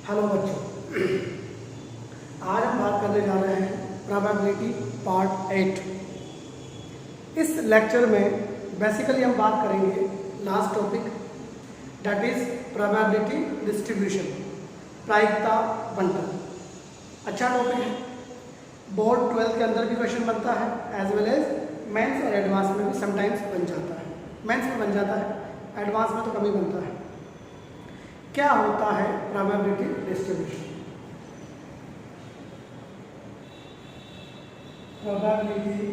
Hello बच्चों, आज हम बात करने जा रहे हैं प्रोबेबिलिटी पार्ट 8। इस लेक्चर में बेसिकली हम बात करेंगे last topic that is probability distribution, प्रायिकता बंटन। अच्छा टॉपिक है, बोर्ड 12 के अंदर भी क्वेश्चन बनता है एज वेल एज मेंस और एडवांस में भी समटाइम्स बन जाता है। मेंस में बन जाता है, एडवांस में तो कम ही बनता है। क्या होता है probability distribution? Probability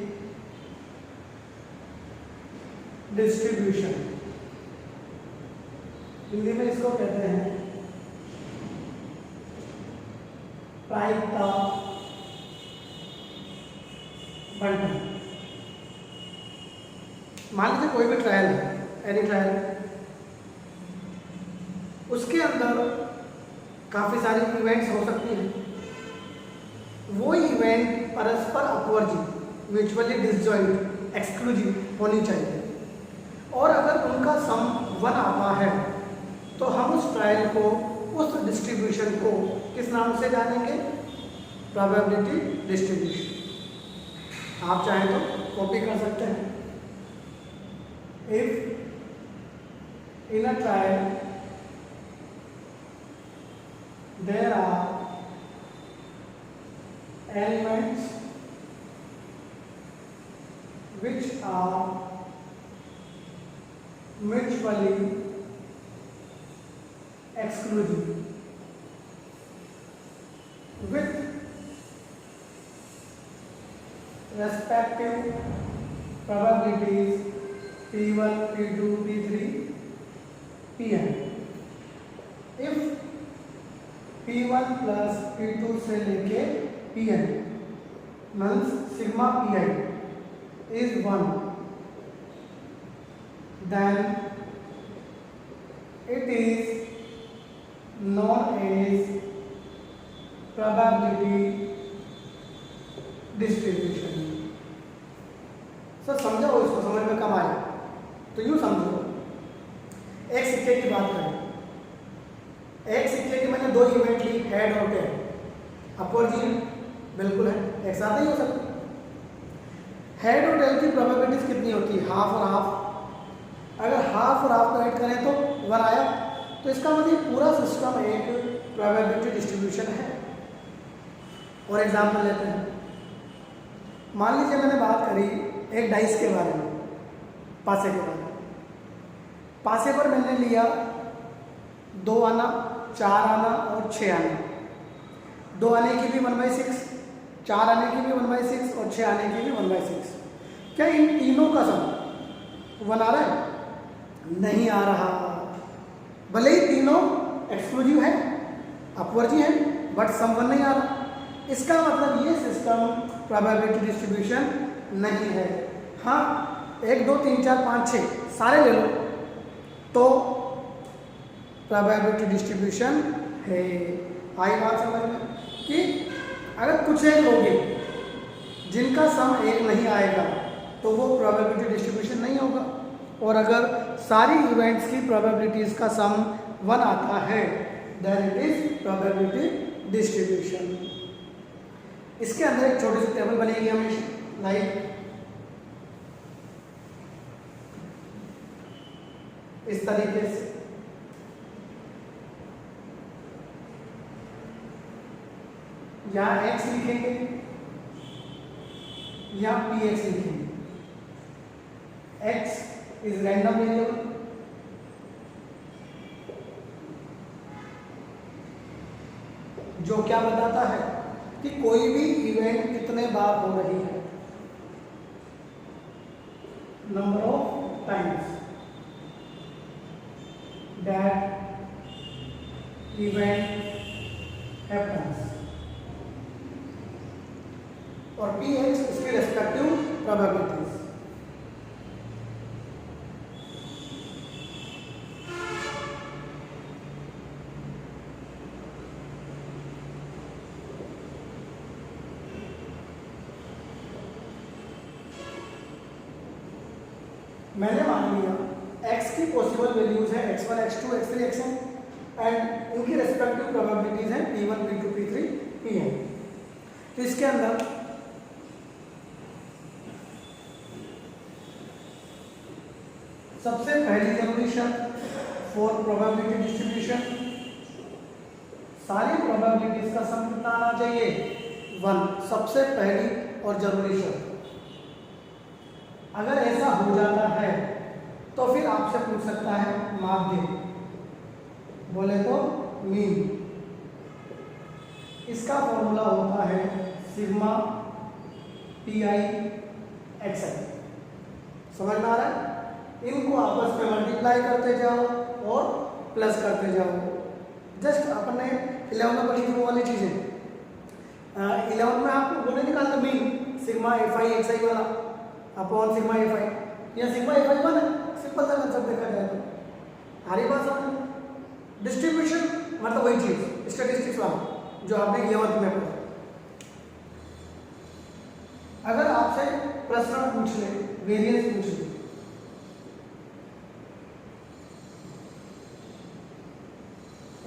distribution Hindi में इसको कहते हैं प्रायिकता बंटन। मान लीजिए कोई भी ट्रायल है, एनी ट्रायल, उसके अंदर काफ़ी सारी इवेंट्स हो सकती हैं। वो इवेंट परस्पर अपवर्जित, म्यूचुअली डिसजॉइंट, एक्सक्लूसिव होनी चाहिए, और अगर उनका सम 1 आता है तो हम उस ट्रायल को, उस डिस्ट्रीब्यूशन को किस नाम से जानेंगे? Probability distribution. आप चाहें तो कॉपी कर सकते हैं। If in a trial there are elements which are mutually exclusive with respective probabilities P1, P2, P3, Pn। if P1 plus P2 से लेके Pn means sigma Pi is 1, then it is known as probability distribution। Sir समझो इसको, समझ में कम आया तो यूँ समझो, एक सिक्के की बात करें। एक सिक्के की मैंने 2 इवेंट ली, हेड और टेल। अपवर्जित बिल्कुल है, एक साथ ही हो सकता है। हेड और टेल की प्रोबेबिलिटीज कितनी होती है? हाफ और हाफ। अगर हाफ और हाफ को ऐड करें तो 1 आया, तो इसका मतलब पूरा सिस्टम एक प्रोबेबिलिटी डिस्ट्रीब्यूशन है। और एग्जाम्पल लेते हैं। मान लीजिए मैंने बात करी एक डाइस के बारे में, पासे के बारे में। पासे पर मैंने लिया 2 आना, 4 आना और 6 आना। 2 आने की भी 1/6, 4 आने की भी 1/6 और 6 आने की भी 1/6। क्या इन तीनों का सम 1 आ रहा है? नहीं आ रहा। भले ही तीनों एक्सक्लूसिव है, अपवर्जित है, बट सम 1 नहीं आ रहा। इसका मतलब ये सिस्टम प्रोबेबिलिटी डिस्ट्रीब्यूशन नहीं है। हाँ, 1 2 3 4 5 6 सारे ले लो तो प्रोबेबिलिटी डिस्ट्रीब्यूशन है। आई बात समझ में कि अगर कुछ एक लोगे जिनका सम 1 नहीं आएगा तो वो प्रोबेबिलिटी डिस्ट्रीब्यूशन नहीं होगा, और अगर सारी इवेंट्स की प्रोबेबिलिटीज का सम 1 आता है then it is probability distribution. इसके अंदर एक छोटी सी टेबल बनेगी हमेशा, लाइक इस तरीके से। यहाँ x लिखेंगे या px लिखेंगे। x इज रैंडम वेरिएबल, जो क्या बताता है कि कोई भी इवेंट कितने बार हो रही है, number of times that event happens, और px उसकी रेस्पेक्टिव प्रोबेबिलिटीज। मैंने मान लिया x की पॉसिबल वैल्यूज है x1, x2, x3, xn, and इनकी रेस्पेक्टिव प्रोबेबिलिटीज हैं P1, P2, P3, Pn। तो इसके अंदर सबसे पहली जरूरी शर्त फॉर प्रोबेबिलिटी डिस्ट्रीब्यूशन, सारी प्रोबेबिलिटीज का सम कितना आना चाहिए 1, सबसे पहली और जरूरी शर्त। अगर ऐसा हो जाता है तो फिर आपसे पूछ सकता है माध्य, बोले तो मीन। इसका फॉर्मूला होता है सिग्मा PI XI। समझ में आ रहा है? इनको आपस में मल्टीप्लाई करते जाओ और प्लस करते जाओ। जस्ट अपने 11 में पढ़ी थी वो वाली चीजें। 11 में आपको बोले निकालना मीन सिग्मा FI XI वाला अपॉन सिग्मा FI, या सिग्मा FI वन है, सिंपल सा कंसेप्ट देखा जाए तो हरी बात समझ। डिस्ट्रीब्यूशन मतलब वही चीज स्टैटिस्टिक्स वाला जो आपने 11th में पढ़ा। अगर आपसे प्रश्न पूछ ले, वेरिएंस पूछ ले,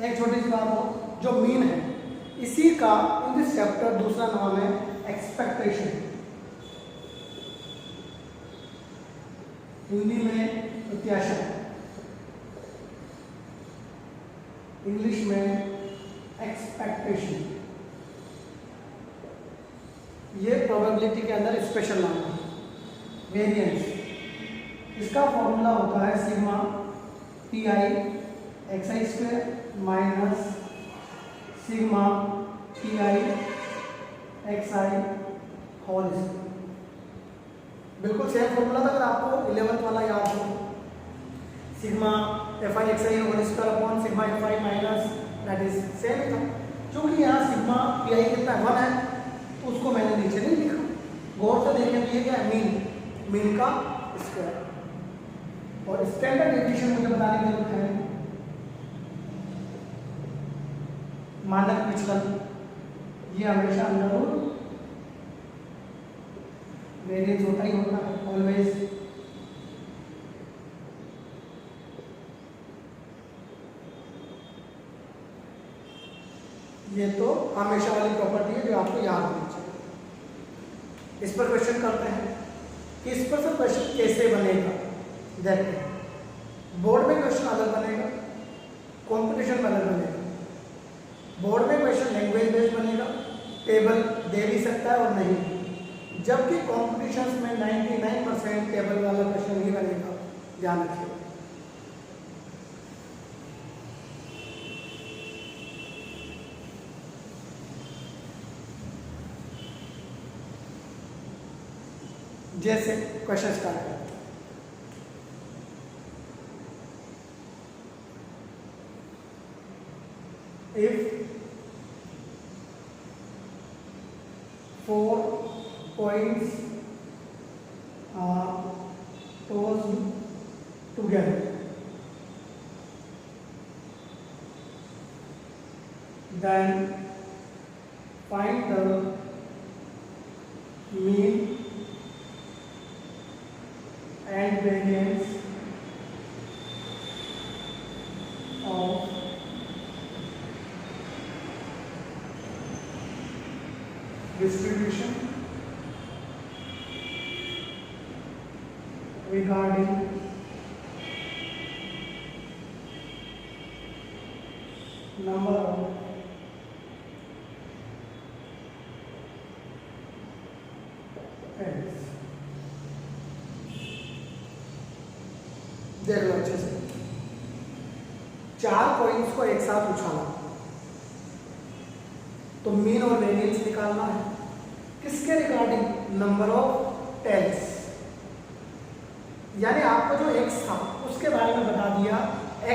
एक छोटी सी बात हो, जो मीन है इसी का इन दिस चैप्टर दूसरा नाम है एक्सपेक्टेशन। हिंदी में प्रत्याशा, इंग्लिश में एक्सपेक्टेशन। ये प्रोबेबिलिटी के अंदर स्पेशल नाम है। वेरिएंस, इसका फॉर्मूला होता है sigma PI XI square minus sigma PI XI whole square. बिल्कुल सेम फॉर्मूला था, अगर आपको 11th वाला याद हो, sigma FI XI whole square upon sigma FI minus that is same ही था। क्योंकि यहाँ सिग्मा PI कितना 1 है तो उसको मैंने नीचे नहीं लिखा। गौर से देखें तो ये क्या है मीन का स्क्वायर। और स्टैंडर्ड डेविएशन मुझे बताने की जरूरत है, मानक विचलन ये हमेशा अंडर रूट वेरिएंस होता ही होता है ऑलवेज। ये तो हमेशा वाली प्रॉपर्टी है जो आपको याद होनी चाहिए। इस पर क्वेश्चन करते हैं कि इस पर से क्वेश्चन कैसे बनेगा। देखते हैं, बोर्ड में क्वेश्चन अलग बनेगा, कंपटीशन में अलग बनेगा। बोर्ड में क्वेश्चन लैंग्वेज बेस्ड बनेगा, टेबल दे भी सकता है और नहीं, जबकि कॉम्पिटिशन्स में 99% टेबल वाला क्वेश्चन ही बनेगा। ध्यान रखिए। जैसे क्वेश्चन स्टार्ट करते हैं। If 4 points are tossed together, then find the mean and variance of distribution regarding number of heads। देख लो अच्छे से, 4 पॉइंट्स को एक साथ उछाला तो मीन और वेरिएंस निकालना है। किसके रिगार्डिंग? Number of tales. यानी आपको जो x था उसके बारे में बता दिया,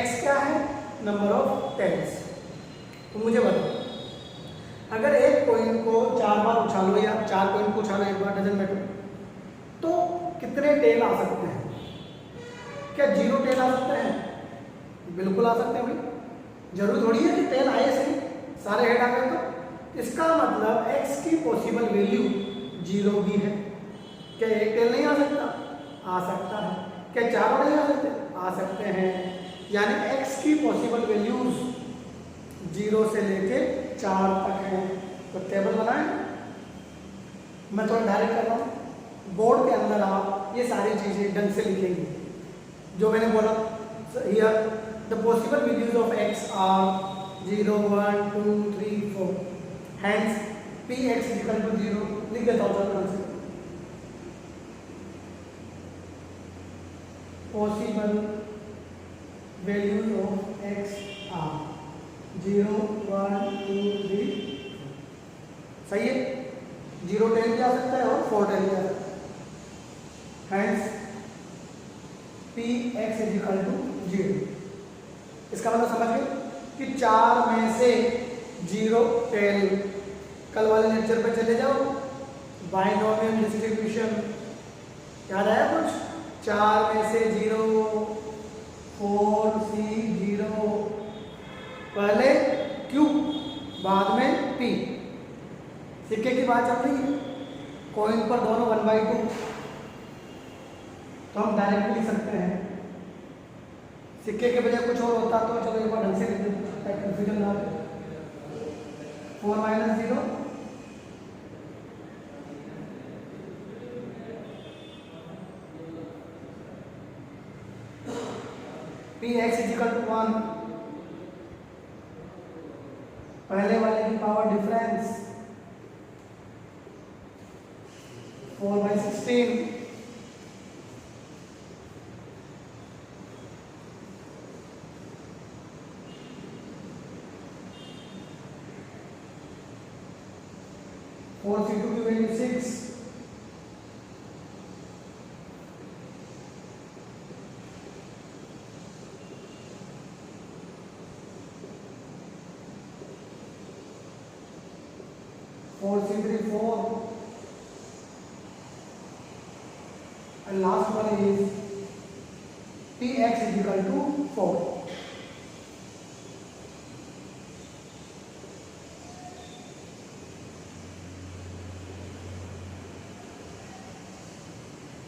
x क्या है? Number of tails. तो मुझे बताओ, अगर एक पॉइंट को 4 बार उछालो या 4 पॉइंट को उछालो एक बार, डजंट मैटर, तो कितने टेल आ सकते हैं? क्या 0 टेल आ सकते हैं? बिल्कुल आ सकते हैं भाई। जरूरी थोड़ी है कि टेल आए सही सारे हेड आ गए तो। इसका मतलब x की पॉसिबल वैल्यू 0 भी है। क्या एक टेल नहीं आ सकता? आ सकता है। क्या 4 नहीं आ सकते? आ सकते हैं। यानी x की पॉसिबल वैल्यूज 0 से लेके 4 तक है। तो टेबल बनाएं, मैं थोड़ा डायरेक्ट कर रहा हूँ। बोर्ड के अंदर आप ये सारी चीज़ें ढंग से लिखेंगे जो मैंने बोला। Here the possible values of x are 0, 1, 2, 3, 4। Hence px equal to 0 लिख देता हूँ ध्यान से। Possible values of x are 0, 1, 2, 3, सही है। 0 10 जा सकता है और 4 10 जा सकता है। Hence px is equal to 0। इसका मतलब समझ गए कि 4 में से 0 10। कल वाले लेक्चर पे चले जाओ, बाइनोमियल डिस्ट्रीब्यूशन याद आया कुछ? 4 में से 0, 4 C 0, पहले Q बाद में P। सिक्के की बात चल रही है, कॉइन पर दोनों 1/2, तो हम डायरेक्ट लिख सकते हैं। सिक्के के बजाय कुछ और होता तो चलो एक बार ढंग से लिख देते, कंफ्यूजन ना हो। 4 - 0 px इज इक्वल टू 1। पहले वाले की पावर डिफरेंस 4/16। C2 की value 6। C3 4, and last one is px is equal to 4।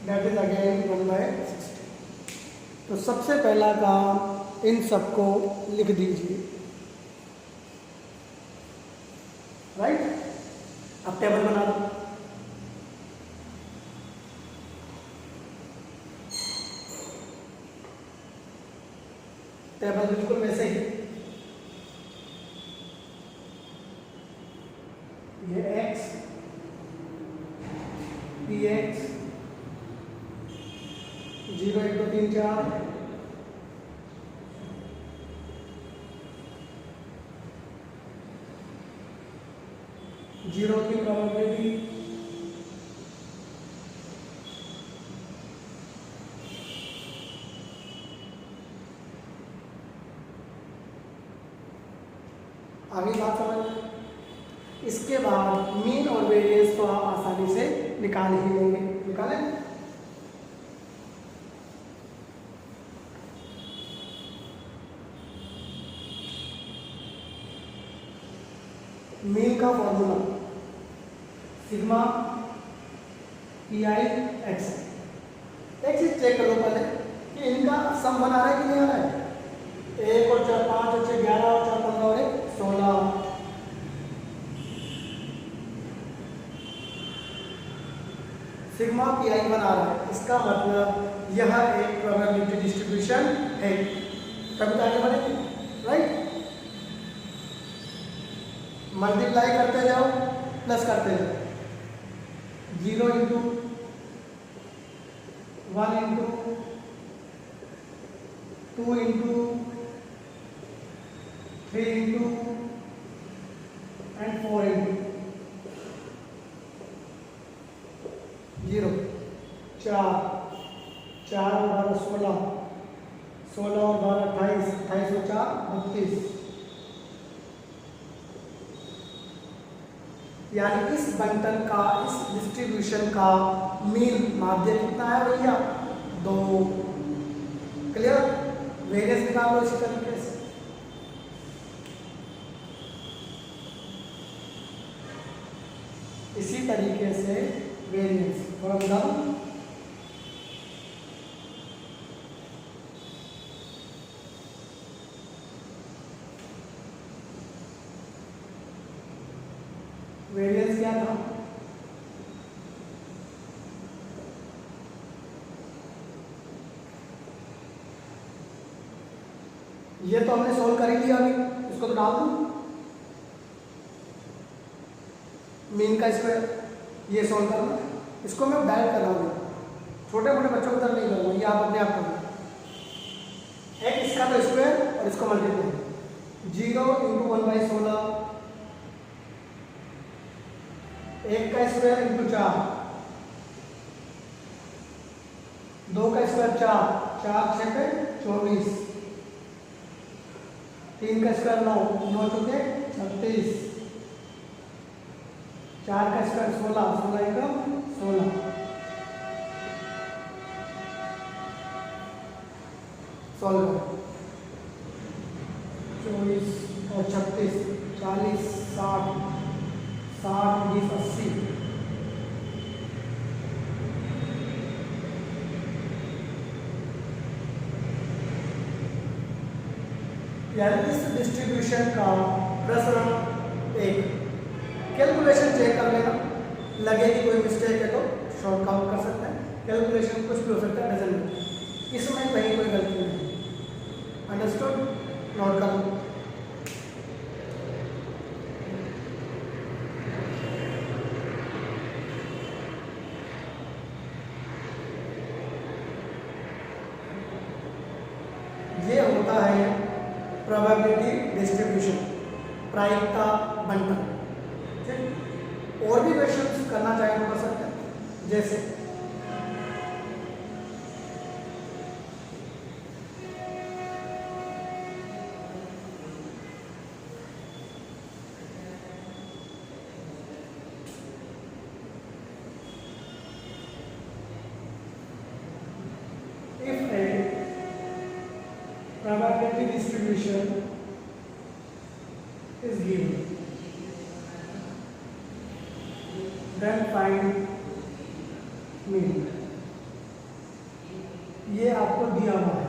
That is again 1/60। तो सबसे पहला काम इन सबको लिख दीजिए, राइट। अब टेबल बना दो। टेबल बिल्कुल वैसे ही, ये x px 0, 1, 2, 3, 4, जीरो की प्रोबेबिलिटी आगे बात समझ। इसके बाद मीन और वेरिएंस तो आप आसानी से निकाल ही लेंगे। निकालें। मीन का फॉर्मूला सिग्मा EI x। एक चीज चेक करो पहले कि इनका सम बन आ रहा है कि नहीं आ रहा है। 1 और 4 5 और 6 11 और 4 15 और 1 16। सिग्मा PI बना रहा है, इसका मतलब यह एक प्रोबेबिलिटी डिस्ट्रीब्यूशन है। तभी तो आगे बढ़ेंगे, राइट। मल्टीप्लाई करते जाओ, प्लस करते जाओ। 0 × 1 × 2 × 3 × and 4 × 0 4 4 और 12 16 16 और 12 28 28 और 4 32। यानी इस बंटन का, इस डिस्ट्रीब्यूशन का मीन माध्य कितना है भैया? 2। क्लियर। वेरिएंस निकाल लो इसी तरीके से। इसी तरीके से वेरिएंस थोड़ा बताओ। वेरिएंस क्या था? ये तो हमने सोल्व कर ही लिया अभी, इसको तो डाल दूं मीन का स्क्वायर, ये सोल्व करना। इसको मैं डायरेक्ट कर रहा हूँ, छोटे मोटे बच्चों की तरह नहीं करूँगा, ये आप अपने आप करो। एक इसका तो स्क्वायर और इसको मल्टीप्लाई, 0 इंटू 1/16, 1 का स्क्वायर इंटू 4, 2 का स्क्वायर 4, 4 6 पे 24, 3 का स्क्वायर 9, 9 चौके 36, 4 का स्क्वायर 16, 16 एकम 16, सॉल्व 24 और 36, 40, 60, 60 20 80, यानी इस डिस्ट्रीब्यूशन का प्रसरण 1। कैलकुलेशन चेक कर लेना, लगेगी कोई मिस्टेक है तो शॉर्ट आउट कर सकते हैं, कैलकुलेशन कुछ भी हो सकता है, डजंट मैटर, इसमें कहीं कोई गलती नहीं। अंडरस्टूड? नोट कर लो। ये होता है प्रोबेबिलिटी डिस्ट्रीब्यूशन, प्रायिकता बंटन। ठीक, और भी क्वेश्चंस करना चाहे तो कर सकते हैं, जैसे probability distribution is given, then find mean। ये आपको दिया हुआ है,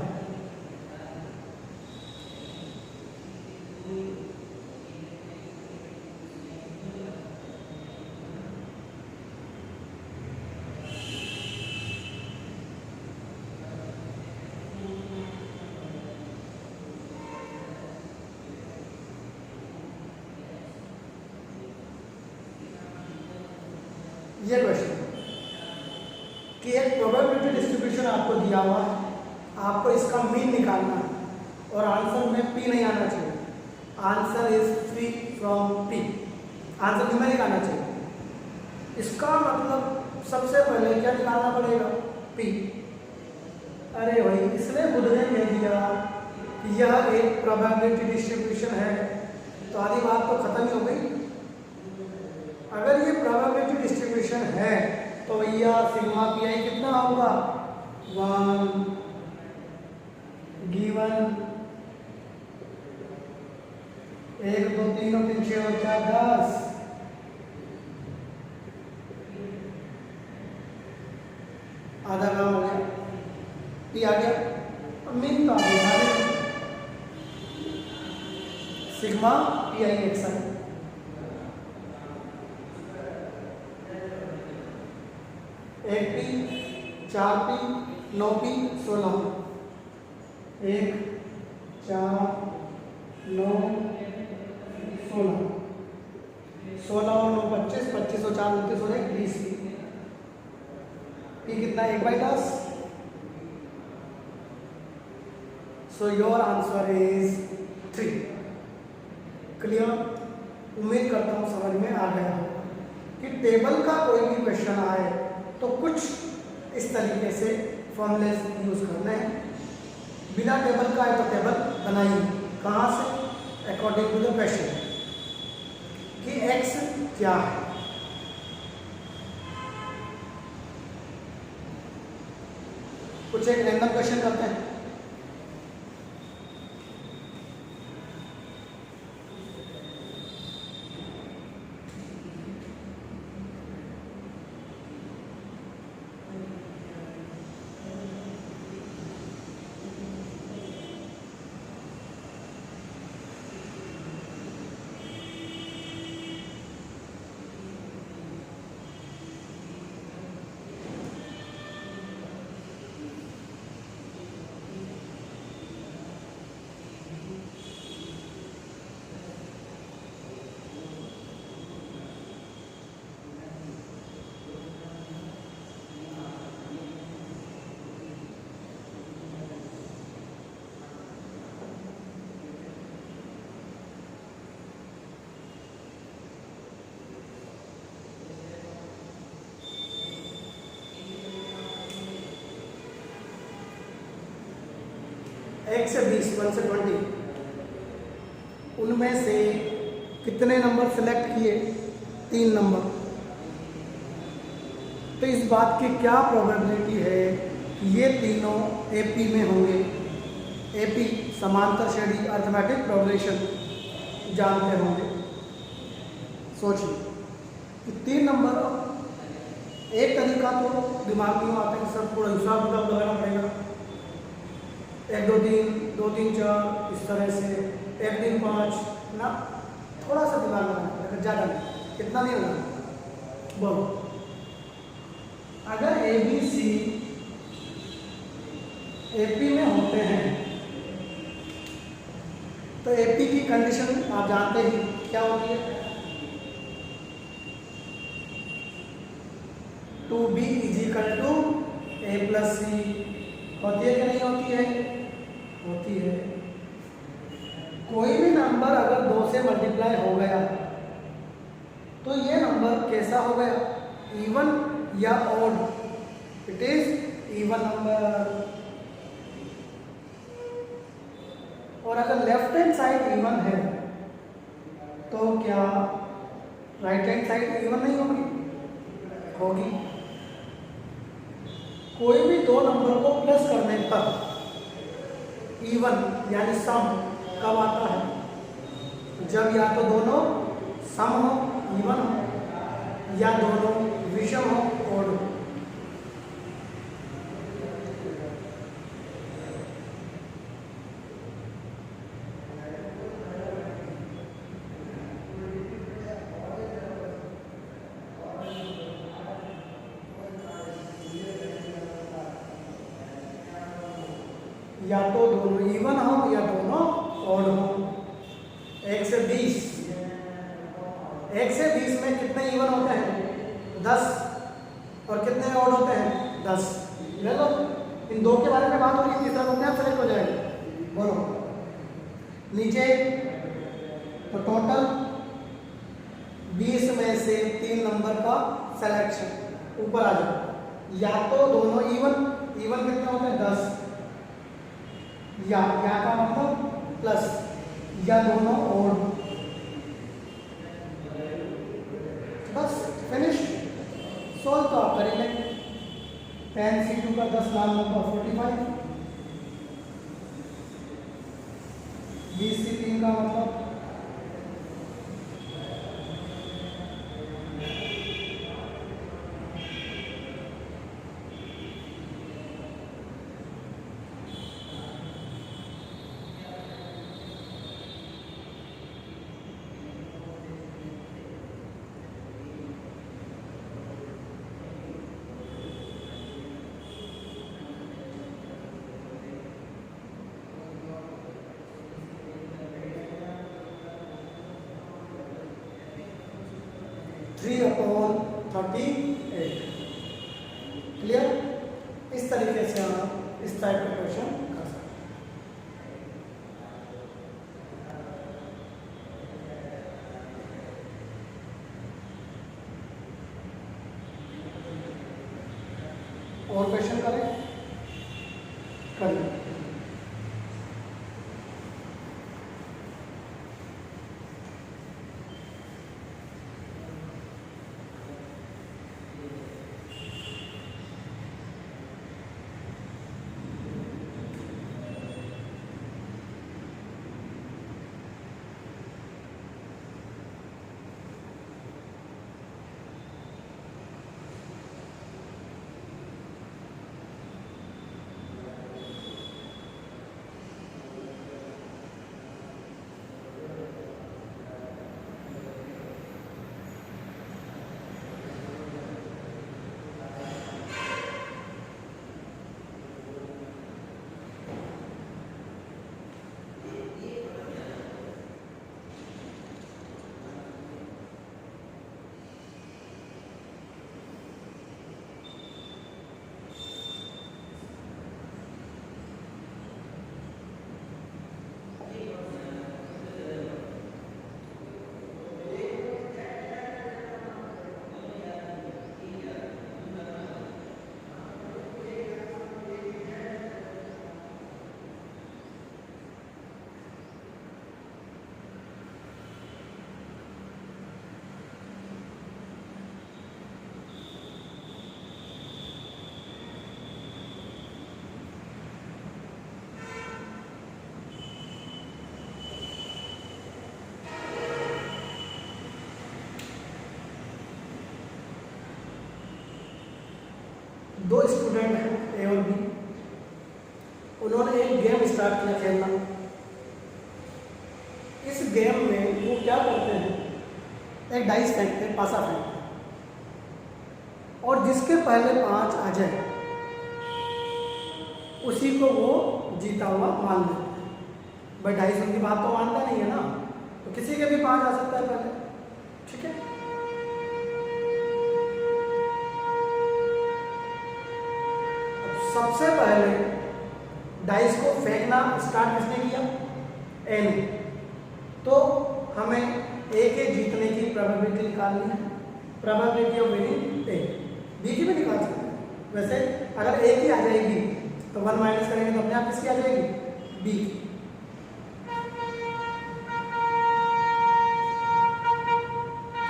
ये क्वेश्चन कि एक प्रोबेबिलिटी डिस्ट्रीब्यूशन आपको दिया हुआ है, आपको इसका मीन निकालना है और आंसर में पी नहीं आना चाहिए, answer is free from P, answer numeric आना चाहिए। इसका मतलब सबसे पहले क्या निकालना पड़ेगा? पी। अरे भाई इसने खुद ने कह दिया कि यह एक प्रोबेबिलिटी डिस्ट्रीब्यूशन है, तो आधी बात तो खत्म ही हो गई। अगर ये प्रोबेबिलिटी डिस्ट्रीब्यूशन है तो भैया सिग्मा पी आई कितना होगा? 1 गिवन 1 2 3 और 3 6 और 4 10, आधा काम हो गया, पी आ गया। अब मीन तो आ गया, सिग्मा पी आई एक्स है। 1p 4p 9p 16, 1 4 9 16, 16 और 9 25, 25 और 4 29 और 1 20, p कितना? 1/10। So your answer is 3। Clear? उम्मीद करता हूँ समझ में आ गया हो कि टेबल का कोई भी क्वेश्चन आए तो कुछ इस तरीके से फॉर्मूलेस यूज करना है। बिना टेबल का है तो टेबल बनाइए, कहाँ से? अकॉर्डिंग टू द क्वेश्चन कि x क्या है। कुछ एक रैंडम क्वेश्चन करते हैं। 1 से 20, 1 से 20, उनमें से कितने नंबर सेलेक्ट किए? 3 नंबर। तो इस बात की क्या प्रोबेबिलिटी है कि ये तीनों एपी में होंगे? एपी समांतर श्रेणी अरिथमेटिक प्रोग्रेशन जानते होंगे। सोचिए कि 3 नंबर, एक तरीका तो दिमाग में आता है, सब पूरा हिसाब किताब लगाना पड़ेगा, 1 2 3 2 3 4 इस तरह से, 1 3 5 ना, थोड़ा सा दिमाग लगाना पड़ेगा, ज़्यादा नहीं, कितना नहीं लगाना। बोलो, अगर ए बी सी एपी में होते हैं तो एपी की कंडीशन आप जानते ही क्या होती है? 2b = a + c होती है कि नहीं होती है? होती है। कोई भी नंबर अगर 2 से मल्टीप्लाई हो गया तो ये नंबर कैसा हो गया? इवन या odd? It is even number. और अगर लेफ्ट हैंड साइड इवन है तो क्या राइट हैंड साइड इवन नहीं होगी? होगी। कोई भी 2 नंबर को प्लस करने पर इवन यानी सम कब आता है? जब या तो दोनों सम हो, इवन हो, या दोनों विषम हो, ऑड हो। या तो दोनों इवन हो या दोनों ऑड हो। 1 से 20, 1 से 20 में कितने इवन होते हैं? 10। और कितने ऑड होते हैं? 10। ले लो, इन दो के बारे में बात हो रही है, तीसरा तो अपने आप सेलेक्ट हो जाएगा। बोलो नीचे, तो टोटल 20 में से 3 नंबर का सिलेक्शन। ऊपर आ जाओ, या तो दोनों इवन, इवन कितने होते हैं? 10, या का मतलब प्लस, या दोनों ऑड। बस फिनिश। सॉल्व तो आप करेंगे। 10 C2 का 10 लाल नंबर 45, 20 C3 का मतलब upon 38। क्लियर? इस तरीके से हम इस टाइप का क्वेश्चन कर सकते हैं। और क्वेश्चन करें? करें। दो स्टूडेंट हैं ए और बी, उन्होंने एक गेम स्टार्ट किया खेलना। इस गेम में वो क्या करते हैं, एक डाइस फेंकते हैं, पासा फेंकते हैं, और जिसके पहले 5 आ जाए उसी को वो जीता हुआ मान लेते हैं। भाई डाइस उनकी बात तो मानता नहीं है ना, तो किसी के भी 5 आ सकता है पहले, ठीक है। अब सबसे पहले डाइस को फेंकना स्टार्ट किसने किया, ए ने, तो हमें ए के जीतने की प्रोबेबिलिटी निकालनी है, probability of winning A. B की भी निकाल सकते हैं वैसे, अगर ए की आ जाएगी तो 1 माइनस करेंगे तो अपने आप किसकी आ जाएगी, बी की।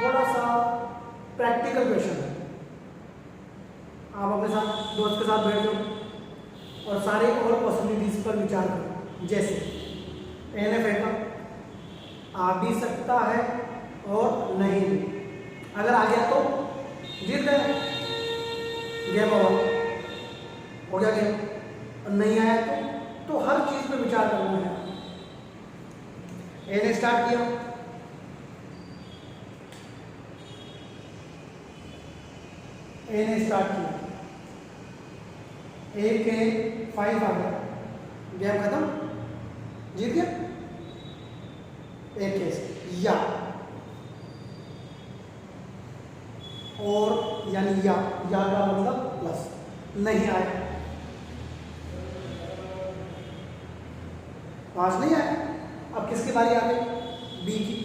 थोड़ा सा प्रैक्टिकल क्वेश्चन है, आप अपने साथ दोस्त के साथ बैठ जाओ और सारे और पॉसिबिलिटीज पर विचार करो। जैसे ए ने फेंका, आ भी सकता है और नहीं भी, अगर आ गया तो जीत गए, गेम ओवर हो गया गेम, और नहीं आया तो हर चीज पे विचार करना है। ए ने स्टार्ट किया, ए ने स्टार्ट किया, ए के 5 आ गया, गेम खत्म, जीत गया। एक केस या, और यानी या का मतलब प्लस, नहीं आया, 5 नहीं आया। अब किसकी बारी आ गई, बी की।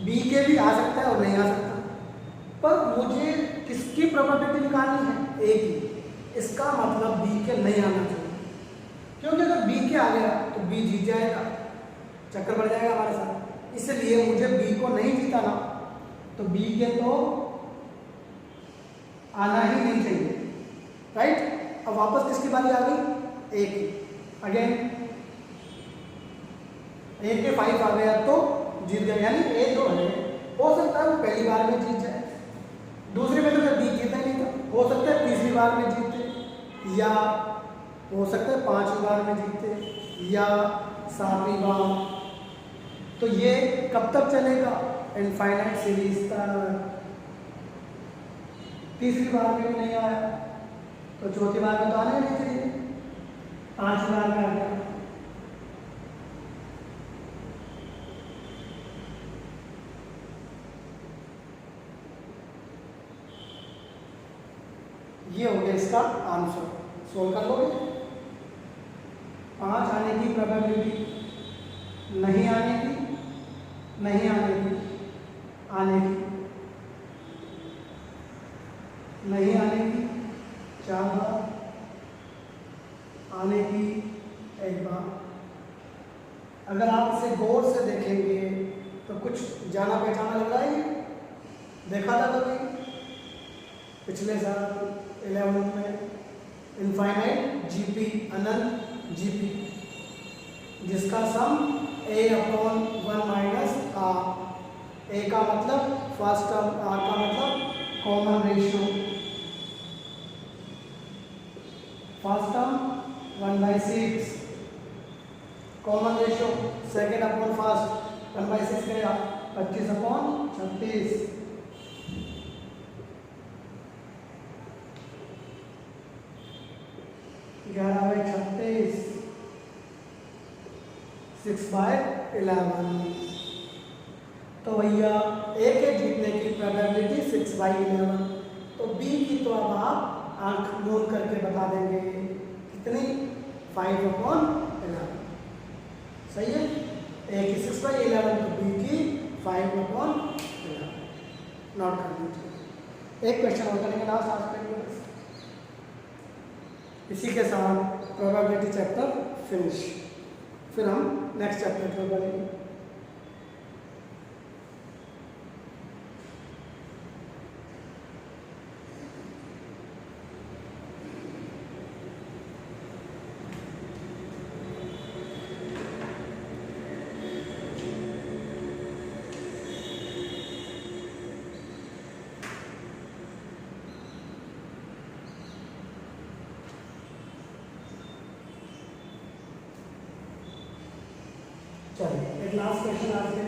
बी के भी आ सकता है और नहीं आ सकता, पर मुझे किसकी प्रोबेबिलिटी निकालनी है, ए की। इसका मतलब बी के नहीं आना चाहिए, क्योंकि अगर बी के आ गया तो बी जीत जाएगा, चक्कर बढ़ जाएगा हमारे साथ, इसलिए मुझे बी को नहीं जीताना, तो बी के तो आना ही नहीं चाहिए, राइट। अब वापस किसकी बारी आ गई, ए की। अगेन ए के 5 आ गया तो जीत गया, यानी ए जो है हो सकता है वो पहली बार में जीत जाए, दूसरी में तो जब बी जीता ही नहीं था, हो सकता है तीसरी बार में जीते, या हो सकता है 5वीं बार में जीते, या 7वीं बार। तो ये कब तक चलेगा, इनफाइनाइट सीरीज तक। तीसरी बार में भी नहीं आया तो चौथी बार में तो आने नहीं चाहिए, 5वीं बार में आ गया। ये हो गया इसका आंसर, सोल्व कर लोगे। 5 आने की प्रोबेबिलिटी, नहीं आने की, नहीं आने की, आने की, नहीं आने की 4 बार, आने की 1 बार। अगर आप इसे गौर से देखेंगे तो कुछ जाना पहचाना लग रहा है, देखा था कभी पिछले साल 11th में, इनफाइनाइट जीपी, अनंत जीपी, जिसका सम a/1 माइनस आर। ए का मतलब फर्स्ट टर्म, आर का मतलब common ratio. First term 1/6, common ratio second upon first 1/6 गया, 25/36। 11/36, 6/11। तो भैया ए के जीतने की प्रोबेबिलिटी 6/11, तो बी की तो अब आप आंख मूंद करके बता देंगे कितनी, 5/11। सही है, ए की 6/11 तो बी की 5/11। नोट कर लीजिए। एक क्वेश्चन और करेंगे, लास्ट आज करेंगे बस। इसी के साथ प्रोबेबिलिटी चैप्टर फिनिश, फिर हम नेक्स्ट चैप्टर पर बढ़ेंगे। चलिए एक लास्ट क्वेश्चन आज के,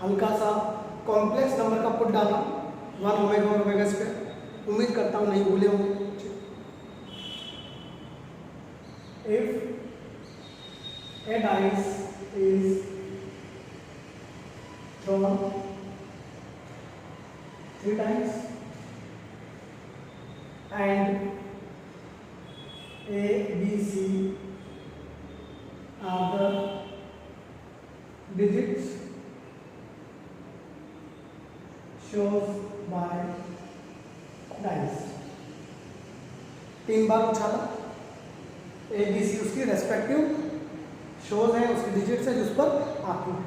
हल्का सा कॉम्प्लेक्स नंबर का पुट डाला 1 ओमेगा और ओमेगा स्क्वायर, उम्मीद करता हूँ नहीं भूले होंगे। If a dice is thrown 3 times and A, B, C are the digits shows by dice। 3 बार उछाला, ए बी सी उसकी रेस्पेक्टिव शोज है, उसकी डिजिट्स है जिस पर आती है।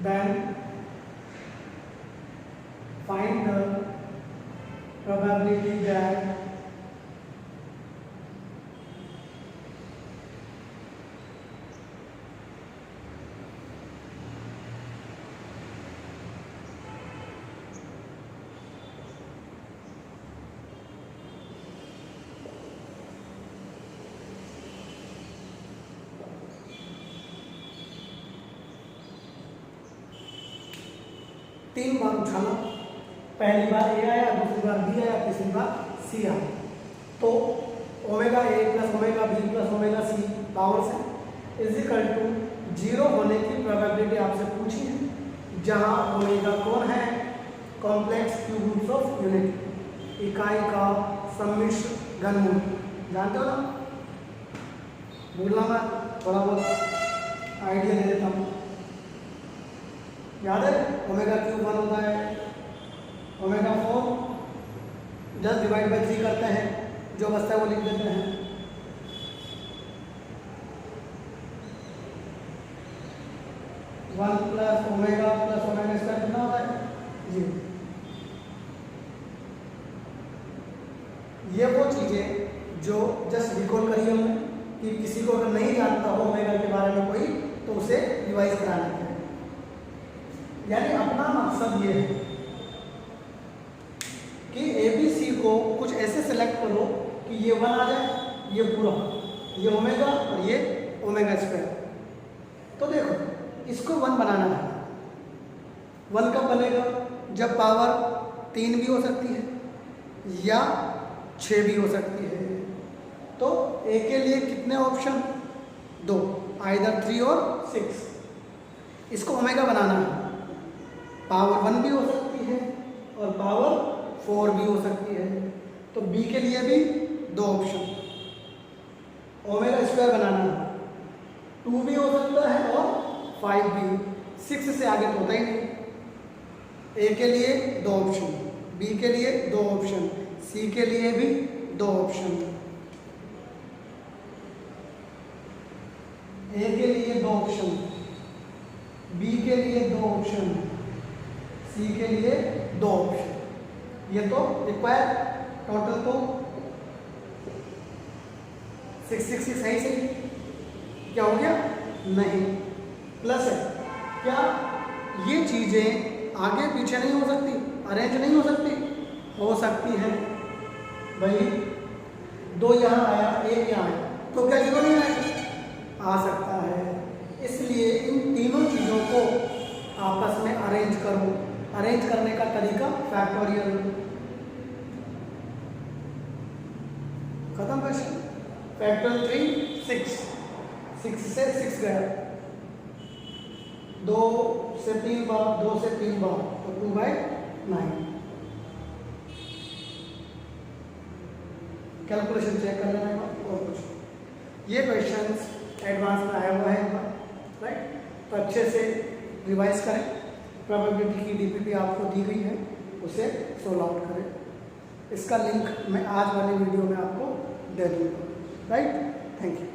Then find the probability that तीन बार उछाला, पहली बार ए आया, दूसरी बार बी आया, तीसरी बार सी आया, तो omega A plus omega B plus omega C power से इज इक्वल टू 0 होने की प्रोबेबिलिटी आपसे पूछी है, जहां ओमेगा कौन है, complex cube roots of unit, इकाई का सम्मिश्र घनमूल, जानते हो ना, भूलना मत, थोड़ा बहुत आइडिया दे देता हूँ। याद है ओमेगा क्यूब 1 होता है, ओमेगा 4 जस्ट डिवाइड बाई 3 करते हैं, जो बचता है वो लिख देते हैं। वन प्लस ओमेगा स्क्वायर कितना होता है, 0। ये वो चीज़ें जो जस्ट रिकॉल करिए हमने कि किसी को अगर नहीं जानता हो ओमेगा के बारे में कोई, तो उसे रिवाइज कराने के, यानी अपना मकसद ये है कि ABC को कुछ ऐसे सेलेक्ट करो कि ये 1 आ जाए, ये पूरा, ये ओमेगा और ये ओमेगा स्क्वायर। तो देखो इसको 1 बनाना है, 1 कब बनेगा, जब पावर 3 भी हो सकती है या 6 भी हो सकती है। तो A के लिए कितने ऑप्शन, 2, आइदर 3 और 6। इसको ओमेगा बनाना है, पावर 1 भी हो सकती है और पावर 4 भी हो सकती है। तो B के लिए भी 2 ऑप्शन, ओमेगा स्क्वायर बनाना है, 2 भी हो सकता है और 5 भी, 6 से आगे तो होता ही नहीं। A के लिए 2 ऑप्शन, B के लिए 2 ऑप्शन, C के लिए भी 2 ऑप्शन, A के लिए 2 ऑप्शन, B के लिए 2 ऑप्शन, C के लिए 2 ऑप्शन। ये तो रिक्वायर टोटल तो 666 है ही सही, क्या हो गया, नहीं, प्लस है, क्या ये चीज़ें आगे पीछे नहीं हो सकती, अरेंज नहीं हो सकती, हो सकती है भाई। 2 यहाँ आया, 1 यहाँ आया, तो क्या 0 नहीं आएगा, आ सकता है। इसलिए इन तीनों चीज़ों को आपस में अरेंज करो। अरेंज करने का तरीका फैक्टोरियल, खत्म क्वेश्चन। फैक्टोरियल 3 6 से 6 गया, 2 से 3 बार, 2 से 3 बार, तो 2/9। कैलकुलेशन चेक कर लेना और कुछ। ये क्वेश्चंस एडवांस में आया हुआ है, राइट, तो अच्छे से रिवाइज करें। प्रोबेबिलिटी की DPP आपको दी गई है, उसे सोल्व आउट करें। इसका लिंक मैं आज वाले वीडियो में आपको दे दूँगा, राइट। Thank you.